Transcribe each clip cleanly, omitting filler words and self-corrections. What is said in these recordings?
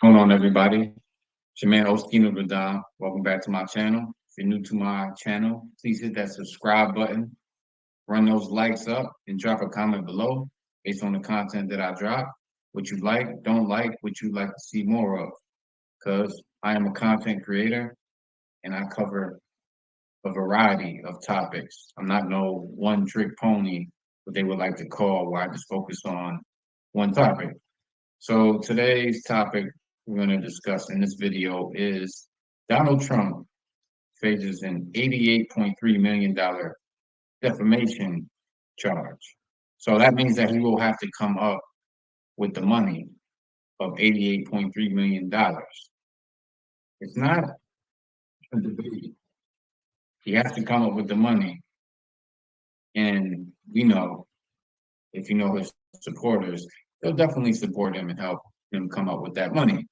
Hold on, everybody. It's your man, Oskino Radon. Welcome back to my channel. If you're new to my channel, please hit that subscribe button, run those likes up, and drop a comment below based on the content that I drop. What you like, don't like, what you'd like to see more of. Because I am a content creator and I cover a variety of topics. I'm not no one trick pony, what they would like to call, where I just focus on one topic. So today's topic we're going to discuss in this video is Donald Trump faces an $88.3 million defamation charge. So that means that he will have to come up with the money of $88.3 million. It's not a debate. He has to come up with the money. And we know, if you know his supporters, they'll definitely support him and help him come up with that money.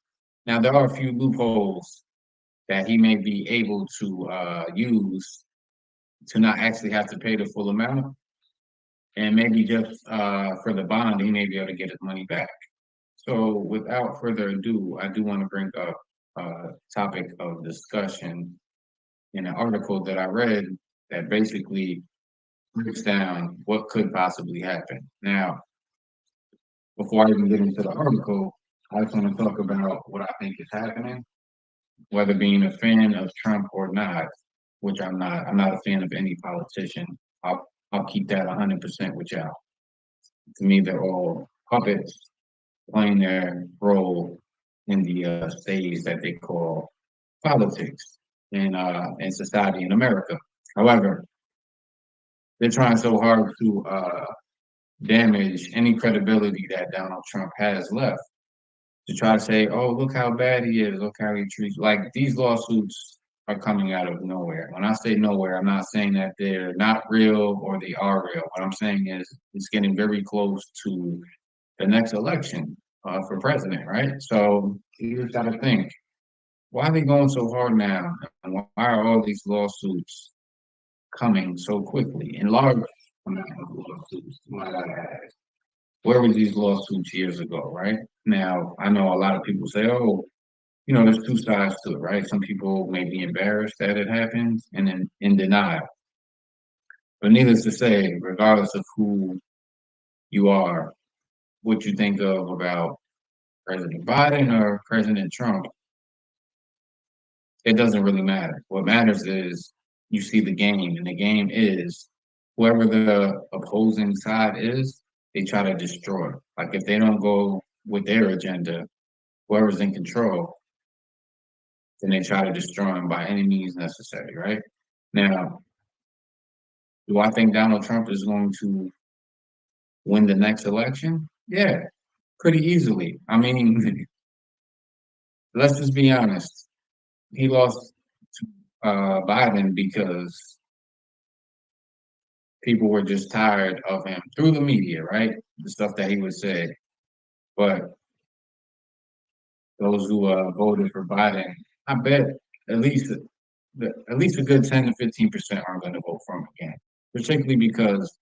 Now, there are a few loopholes that he may be able to use to not actually have to pay the full amount. And maybe just for the bond, he may be able to get his money back. So without further ado, I do want to bring up a topic of discussion in an article that I read that basically breaks down what could possibly happen. Now, before I even get into the article, I just want to talk about what I think is happening, whether being a fan of Trump or not, which I'm not. I'm not a fan of any politician. I'll keep that 100% with y'all. To me, they're all puppets playing their role in the stage that they call politics in society in America. However, they're trying so hard to damage any credibility that Donald Trump has left to try to say, oh, look how bad he is, look how he treats. Like these lawsuits are coming out of nowhere. When I say nowhere, I'm not saying that they're not real or they are real. What I'm saying is it's getting very close to the next election for president, right? So you just got to think, why are they going so hard now? And why are all these lawsuits coming so quickly? In large amount of lawsuits, might I add. Where were these lawsuits years ago, right? Now, I know a lot of people say, oh, there's two sides to it, right? Some people may be embarrassed that it happens and then in denial. But needless to say, regardless of who you are, what you think of about President Biden or President Trump, it doesn't really matter. What matters is you see the game, and the game is whoever the opposing side is, they try to destroy. Like if they don't go with their agenda, whoever's in control, then they try to destroy him by any means necessary, right? Now, do I think Donald Trump is going to win the next election? Yeah, pretty easily. I mean, let's just be honest. He lost to Biden because people were just tired of him through the media, right? The stuff that he would say. But those who voted for Biden, I bet at least at least a good 10 to 15% aren't going to vote for him again. Particularly because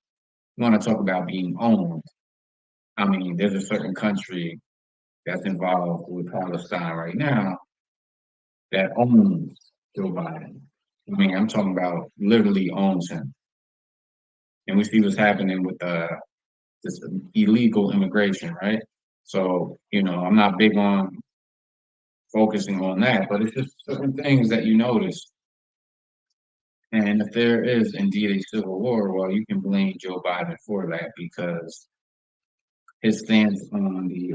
you want to talk about being owned. I mean, there's a certain country that's involved with Palestine right now that owns Joe Biden. I mean, I'm talking about literally owns him. And we see what's happening with this illegal immigration, right? So, I'm not big on focusing on that, but it's just certain things that you notice. And if there is indeed a civil war, well, you can blame Joe Biden for that because his stance on the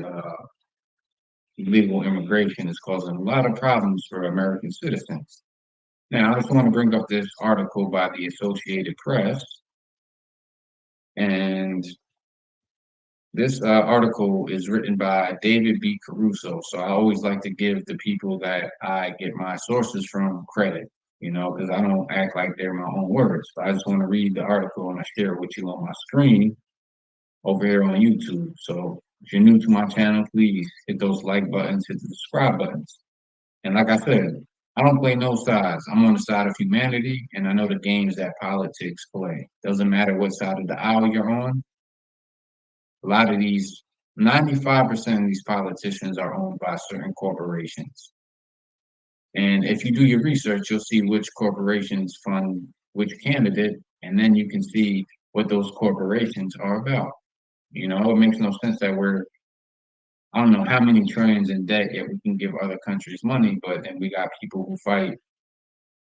illegal immigration is causing a lot of problems for American citizens. Now, I just want to bring up this article by the Associated Press. And this article is written by David B. Caruso. So I always like to give the people that I get my sources from credit, because I don't act like they're my own words. But I just want to read the article and I share it with you on my screen over here on YouTube. So if you're new to my channel, please hit those like buttons, hit the subscribe buttons. And like I said, I don't play no sides. I'm on the side of humanity, and I know the games that politics play. Doesn't matter what side of the aisle you're on. A lot of these 95% of these politicians are owned by certain corporations. And if you do your research, you'll see which corporations fund which candidate, and then you can see what those corporations are about. It makes no sense that I don't know how many trillions in debt, yet we can give other countries money, but then we got people who fight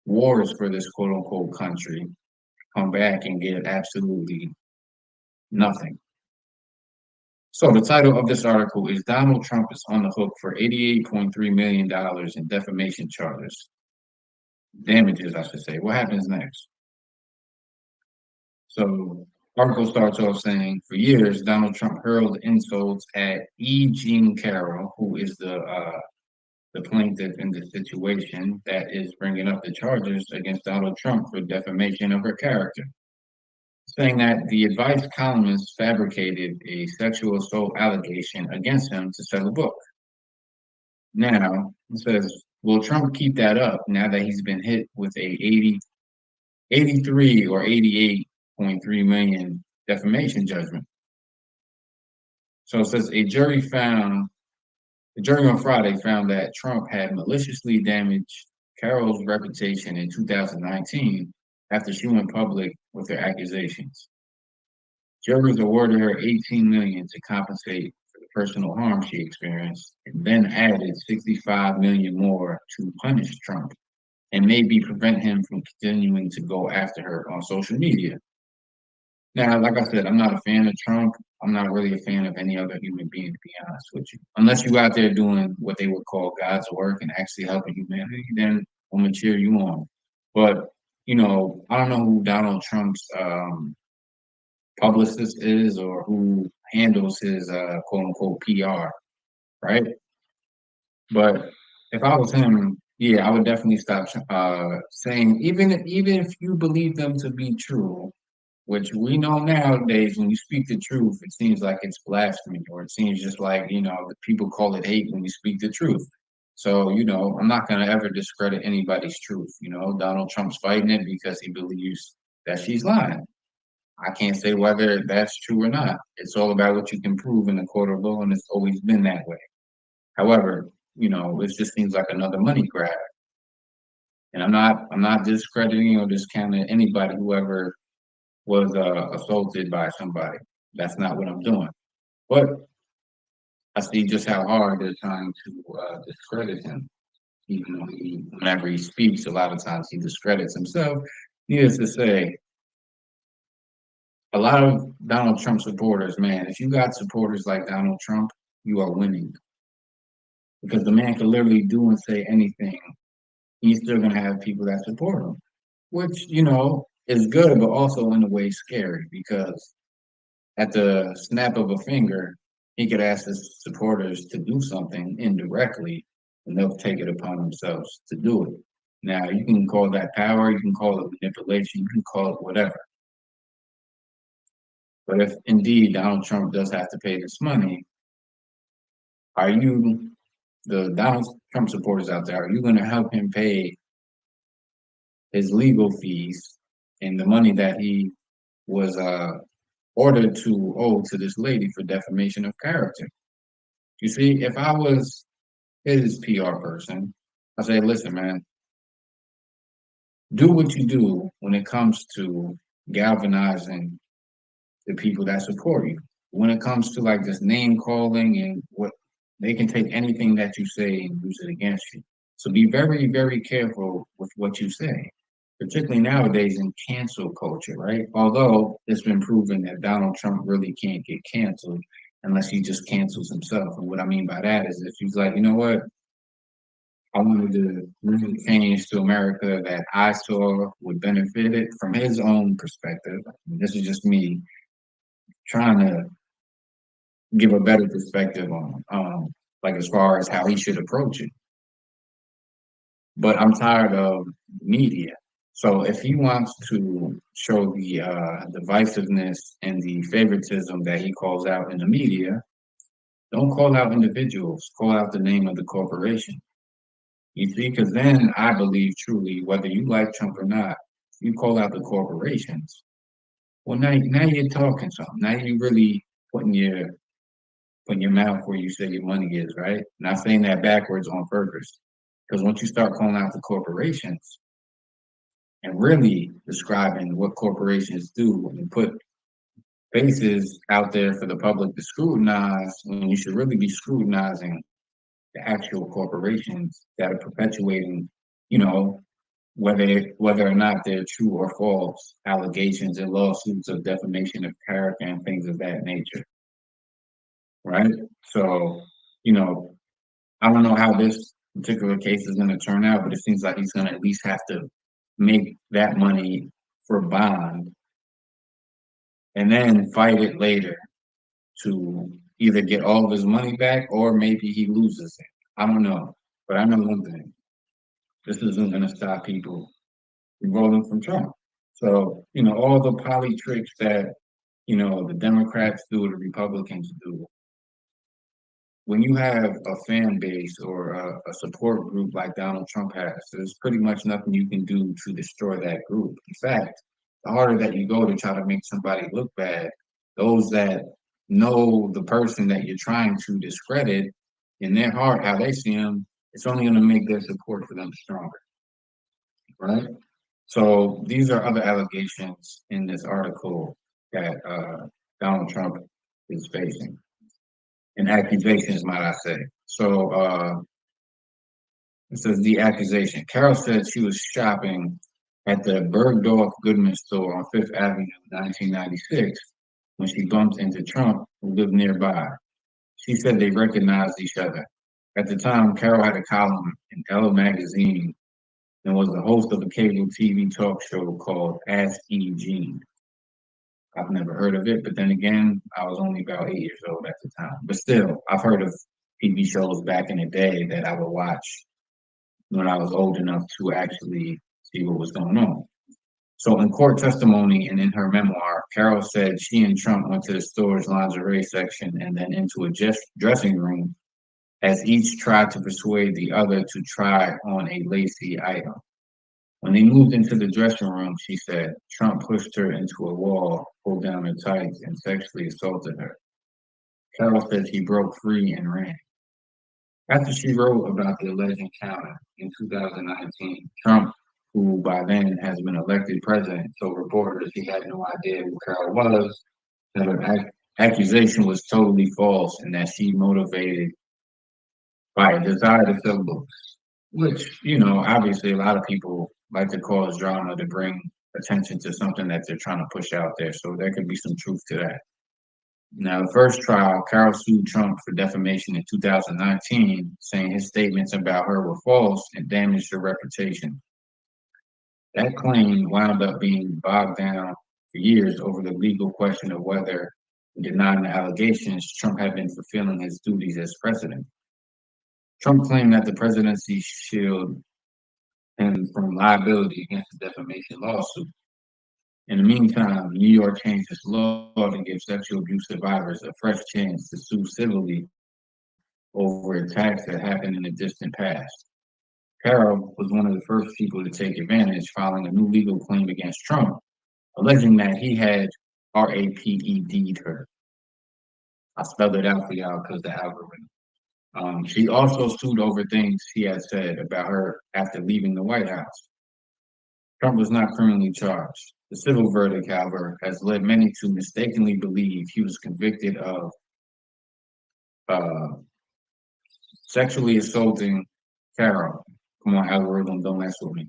wars for this quote unquote country come back and get absolutely nothing. So the title of this article is Donald Trump is on the hook for $88.3 million in defamation charges. Damages, I should say. What happens next? So article starts off saying, for years, Donald Trump hurled insults at E. Jean Carroll, who is the plaintiff in the situation that is bringing up the charges against Donald Trump for defamation of her character, saying that the advice columnist fabricated a sexual assault allegation against him to sell a book. Now, it says, will Trump keep that up now that he's been hit with a 83 or 88.3 million defamation judgment? So it says the jury on Friday found that Trump had maliciously damaged Carroll's reputation in 2019 after she went public with her accusations. Jurors awarded her $18 million to compensate for the personal harm she experienced, and then added $65 million more to punish Trump and maybe prevent him from continuing to go after her on social media. Now, like I said, I'm not a fan of Trump. I'm not really a fan of any other human being, to be honest with you. Unless you out there doing what they would call God's work and actually helping humanity, then I'm gonna cheer you on. But I don't know who Donald Trump's publicist is or who handles his quote unquote PR, right? But if I was him, yeah, I would definitely stop saying even if you believe them to be true, which we know nowadays when you speak the truth, it seems like it's blasphemy, or it seems just like, the people call it hate when you speak the truth. So, I'm not going to ever discredit anybody's truth. Donald Trump's fighting it because he believes that she's lying. I can't say whether that's true or not. It's all about what you can prove in the court of law, and it's always been that way. However, it just seems like another money grab. And I'm not discrediting or discounting anybody who ever was assaulted by somebody. That's not what I'm doing. But I see just how hard they're trying to discredit him. Even though whenever he speaks, a lot of times he discredits himself. Needless to say, a lot of Donald Trump supporters, man, if you got supporters like Donald Trump, you are winning. Because the man can literally do and say anything. He's still going to have people that support him, which, is good, but also in a way scary because at the snap of a finger, he could ask his supporters to do something indirectly, and they'll take it upon themselves to do it. Now, you can call that power, you can call it manipulation, you can call it whatever. But if indeed Donald Trump does have to pay this money, are you, the Donald Trump supporters out there, are you going to help him pay his legal fees and the money that he was ordered to owe to this lady for defamation of character? You see, if I was his PR person, I say, listen, man, do what you do when it comes to galvanizing the people that support you. When it comes to like this name calling and what they can take anything that you say and use it against you. So be very, very careful with what you say, particularly nowadays in cancel culture, right? Although it's been proven that Donald Trump really can't get canceled unless he just cancels himself. And what I mean by that is if he's like, you know what, I wanted to bring change to America that I saw would benefit it from his own perspective. This is just me trying to give a better perspective on, like as far as how he should approach it. But I'm tired of media. So if he wants to show the divisiveness and the favoritism that he calls out in the media, don't call out individuals. Call out the name of the corporation. You see, because then I believe truly, whether you like Trump or not, you call out the corporations. Well, now you're talking something. Now you're really putting putting your mouth where you say your money is, right? Not saying that backwards on purpose. Because once you start calling out the corporations and really describing what corporations do and put faces out there for the public to scrutinize, when you should really be scrutinizing the actual corporations that are perpetuating, you know, whether or not they're true or false allegations and lawsuits of defamation of character and things of that nature, right? So, you know, I don't know how this particular case is going to turn out, but it seems like he's going to at least have to make that money for bond and then fight it later to either get all of his money back or maybe he loses it. I don't know. But I know one thing. This isn't going to stop people from voting from Trump. So, all the poly tricks that, the Democrats do, the Republicans do, when you have a fan base or a support group like Donald Trump has, there's pretty much nothing you can do to destroy that group. In fact, the harder that you go to try to make somebody look bad, those that know the person that you're trying to discredit in their heart, how they see them, it's only going to make their support for them stronger, right? So these are other allegations in this article that Donald Trump is facing, and accusations, might I say. So it says the accusation. Carol said she was shopping at the Bergdorf Goodman store on Fifth Avenue in 1996 when she bumped into Trump, who lived nearby. She said they recognized each other. At the time, Carol had a column in Elle magazine and was the host of a cable TV talk show called Ask E. Jean. I've never heard of it, but then again, I was only about 8 years old at the time. But still, I've heard of TV shows back in the day that I would watch when I was old enough to actually see what was going on. So, in court testimony and in her memoir, Carol said she and Trump went to the store's lingerie section and then into a dressing room as each tried to persuade the other to try on a lacy item. When they moved into the dressing room, she said, Trump pushed her into a wall, pulled down her tights, and sexually assaulted her. Carol said he broke free and ran. After she wrote about the alleged encounter in 2019, Trump, who by then has been elected president, told reporters he had no idea who Carol was, that her accusation was totally false, and that she motivated by a desire to sell books, which, obviously a lot of people like to cause drama to bring attention to something that they're trying to push out there. So there could be some truth to that. Now, the first trial, Carol sued Trump for defamation in 2019, saying his statements about her were false and damaged her reputation. That claim wound up being bogged down for years over the legal question of whether, in denying the allegations, Trump had been fulfilling his duties as president. Trump claimed that the presidency shielded him from liability against the defamation lawsuit. In the meantime, New York changed its law to give sexual abuse survivors a fresh chance to sue civilly over attacks that happened in the distant past. Carol was one of the first people to take advantage, filing a new legal claim against Trump, alleging that he had RAPED'd her. I spelled it out for y'all because the algorithm. She also sued over things he had said about her after leaving the White House. Trump was not criminally charged. The civil verdict, however, has led many to mistakenly believe he was convicted of uh, sexually assaulting Carol. Come on, algorithm, don't mess with me.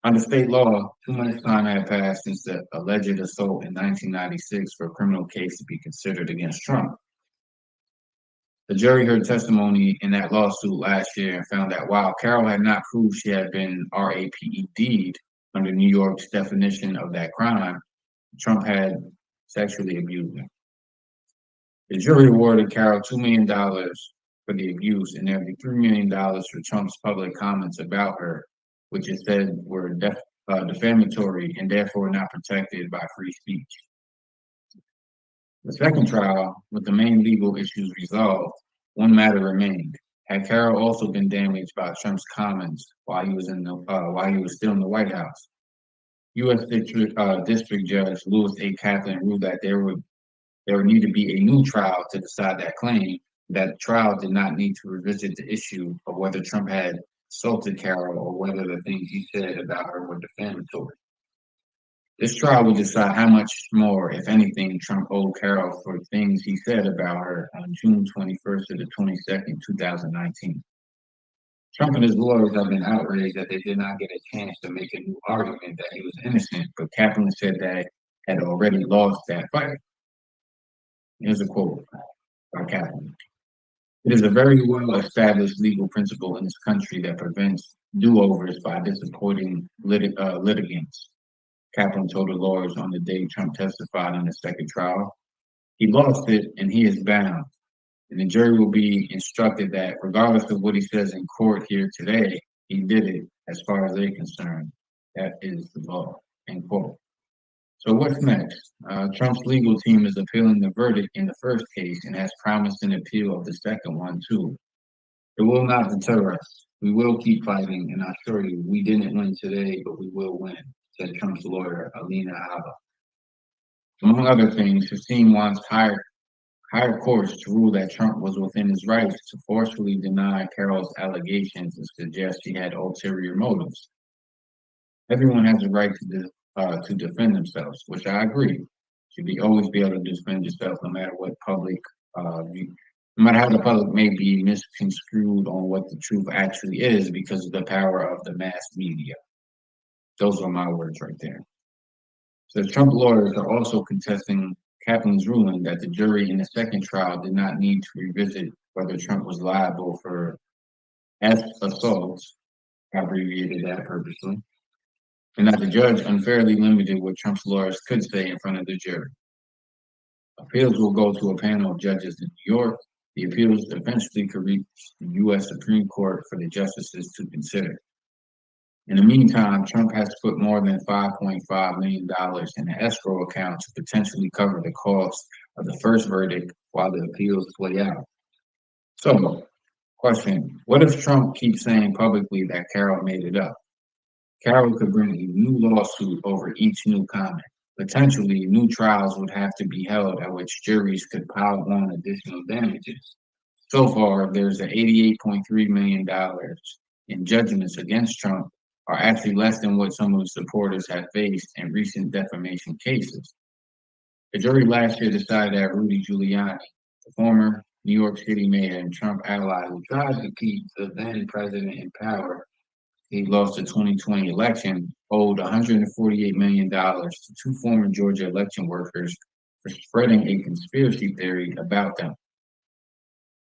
Under state law, too much time had passed since the alleged assault in 1996 for a criminal case to be considered against Trump. The jury heard testimony in that lawsuit last year and found that while Carol had not proved she had been RAPED'd under New York's definition of that crime, Trump had sexually abused her. The jury awarded Carol $2 million for the abuse and nearly $3 million for Trump's public comments about her, which it said were defamatory and therefore not protected by free speech. The second trial, with the main legal issues resolved, one matter remained. Had Carol also been damaged by Trump's comments while he was still in the White House? U.S. District Judge Louis A. Kaplan ruled that there would there would need to be a new trial to decide that claim. That trial did not need to revisit the issue of whether Trump had assaulted Carol or whether the things he said about her were defamatory. This trial will decide how much more, if anything, Trump owed Carol for things he said about her on June 21st to the 22nd, 2019. Trump and his lawyers have been outraged that they did not get a chance to make a new argument that he was innocent, but Kaplan said that had already lost that fight. Here's a quote by Kaplan. It is a very well-established legal principle in this country that prevents do-overs by disappointing litigants, Kaplan told the lawyers on the day Trump testified in the second trial. He lost it and he is bound. And the jury will be instructed that regardless of what he says in court here today, he did it as far as they're concerned. That is the law, end quote. So what's next? Trump's legal team is appealing the verdict in the first case and has promised an appeal of the second one too. It will not deter us. We will keep fighting, and I assure you, we didn't win today, but we will win, said Trump's lawyer, Alina Habba. Among other things, his team wants higher courts to rule that Trump was within his rights to forcefully deny Carol's allegations and suggest she had ulterior motives. Everyone has a right to defend themselves, which I agree. Should be always be able to defend yourself, no matter what no matter how the public may be misconstrued on what the truth actually is because of the power of the mass media. Those are my words right there. So the Trump lawyers are also contesting Kaplan's ruling that the jury in the second trial did not need to revisit whether Trump was liable for assaults, I abbreviated that purposely, and that the judge unfairly limited what Trump's lawyers could say in front of the jury. Appeals will go to a panel of judges in New York. The appeals eventually could reach the U.S. Supreme Court for the justices to consider. In the meantime, Trump has put more than $5.5 million in an escrow account to potentially cover the cost of the first verdict while the appeals play out. So, question, what if Trump keeps saying publicly that Carol made it up? Carol could bring a new lawsuit over each new comment. Potentially, new trials would have to be held at which juries could pile on additional damages. So far, there's an $88.3 million in judgments against Trump are actually less than what some of his supporters have faced in recent defamation cases. The jury last year decided that Rudy Giuliani, the former New York City mayor and Trump ally who tried to keep the then president in power, he lost the 2020 election, owed $148 million to two former Georgia election workers for spreading a conspiracy theory about them.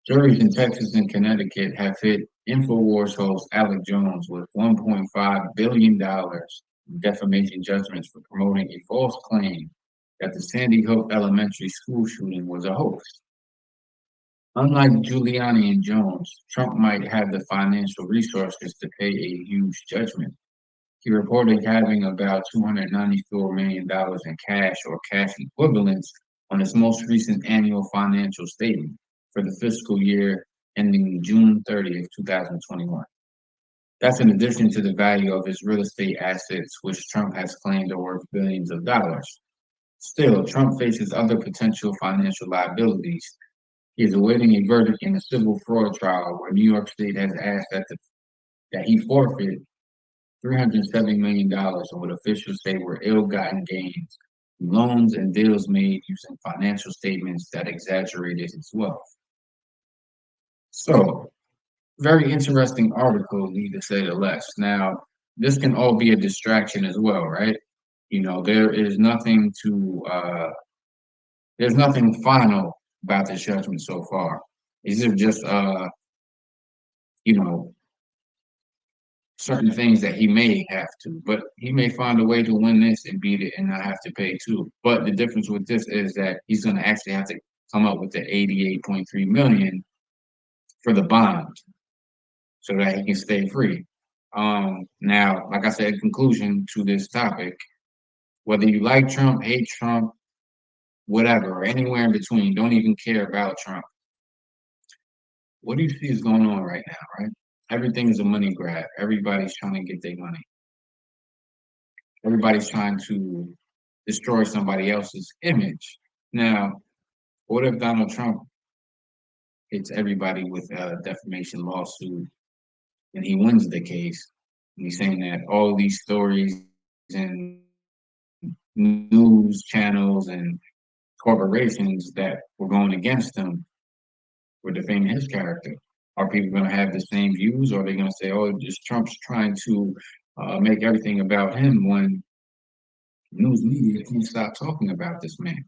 Juries in Texas and Connecticut have hit InfoWars host Alex Jones with $1.5 billion in defamation judgments for promoting a false claim that the Sandy Hook Elementary School shooting was a hoax. Unlike Giuliani and Jones, Trump might have the financial resources to pay a huge judgment. He reported having about $294 million in cash or cash equivalents on his most recent annual financial statement for the fiscal year ending June 30th, 2021. That's in addition to the value of his real estate assets, which Trump has claimed are worth billions of dollars. Still, Trump faces other potential financial liabilities. He is awaiting a verdict in a civil fraud trial where New York State has asked that he forfeit $370 million on what officials say were ill-gotten gains, loans and deals made using financial statements that exaggerated his wealth. So, very interesting article, need to say the less. Now, this can all be a distraction as well, right? You know, there's nothing final about this judgment so far. These are just, certain things that he may have to, but he may find a way to win this and beat it and not have to pay too. But the difference with this is that he's going to actually have to come up with the 88.3 million for the bond so that he can stay free. Now, like I said, in conclusion to this topic, whether you like Trump, hate Trump, whatever, or anywhere in between, don't even care about Trump. What do you see is going on right now, right? Everything is a money grab. Everybody's trying to get their money. Everybody's trying to destroy somebody else's image. Now, What if Donald Trump hits everybody with a defamation lawsuit and he wins the case? And he's saying that all these stories and news channels and corporations that were going against him were defaming his character. Are people going to have the same views, or are they going to say, "Oh, just Trump's trying to make everything about him," when news media can't stop talking about this man?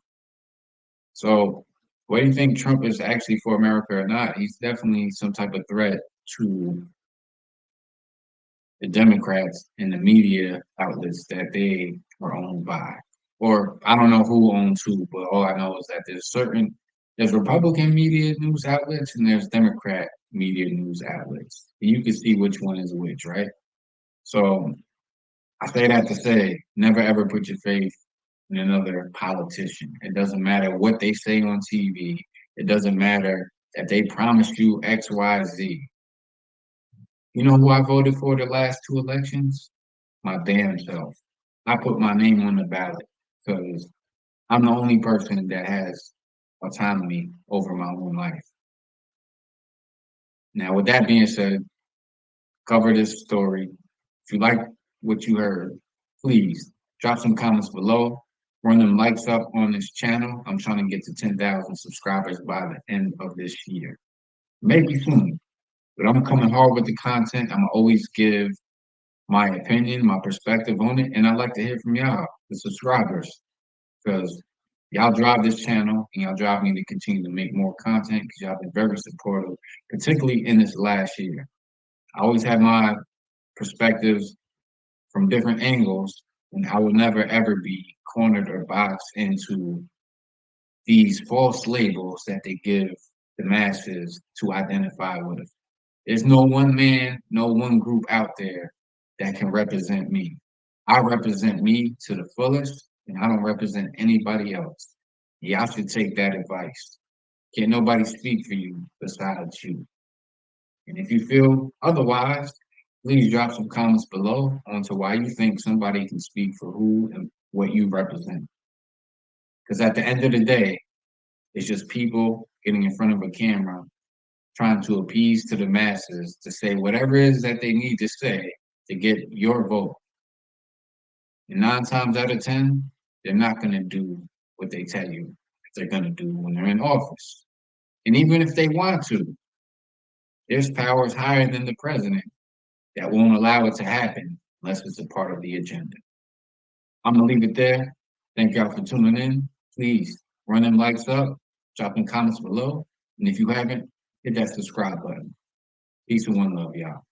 So, whether you think Trump is actually for America or not, he's definitely some type of threat to the Democrats and the media outlets that they are owned by. Or I don't know who owns who, but all I know is that there's Republican media news outlets and there's Democrat media news outlets. And you can see which one is which, right? So I say that to say, never ever put your faith in another politician. It doesn't matter what they say on TV. It doesn't matter that they promised you X, Y, Z. You know who I voted for the last two elections? My damn self. I put my name on the ballot because I'm the only person that has autonomy over my own life. Now, with that being said, cover this story. If you like what you heard, please drop some comments below. Run them likes up on this channel. I'm trying to get to 10,000 subscribers by the end of this year. Maybe soon, but I'm coming hard with the content. I'm always give my opinion, my perspective on it, and I'd like to hear from y'all, the subscribers, because y'all drive this channel and y'all drive me to continue to make more content because y'all been very supportive, particularly in this last year. I always have my perspectives from different angles, and I will never ever be cornered or boxed into these false labels that they give the masses to identify with. There's no one man, no one group out there that can represent me. I represent me to the fullest, and I don't represent anybody else. Y'all should take that advice. Can't nobody speak for you besides you. And if you feel otherwise, please drop some comments below onto why you think somebody can speak for who and what you represent. Because at the end of the day, it's just people getting in front of a camera trying to appease to the masses to say whatever it is that they need to say to get your vote. And 9 times out of 10, they're not going to do what they tell you they're going to do when they're in office. And even if they want to, there's powers higher than the president that won't allow it to happen unless it's a part of the agenda. I'm going to leave it there. Thank y'all for tuning in. Please run them likes up, drop them comments below. And if you haven't, hit that subscribe button. Peace and one love, y'all.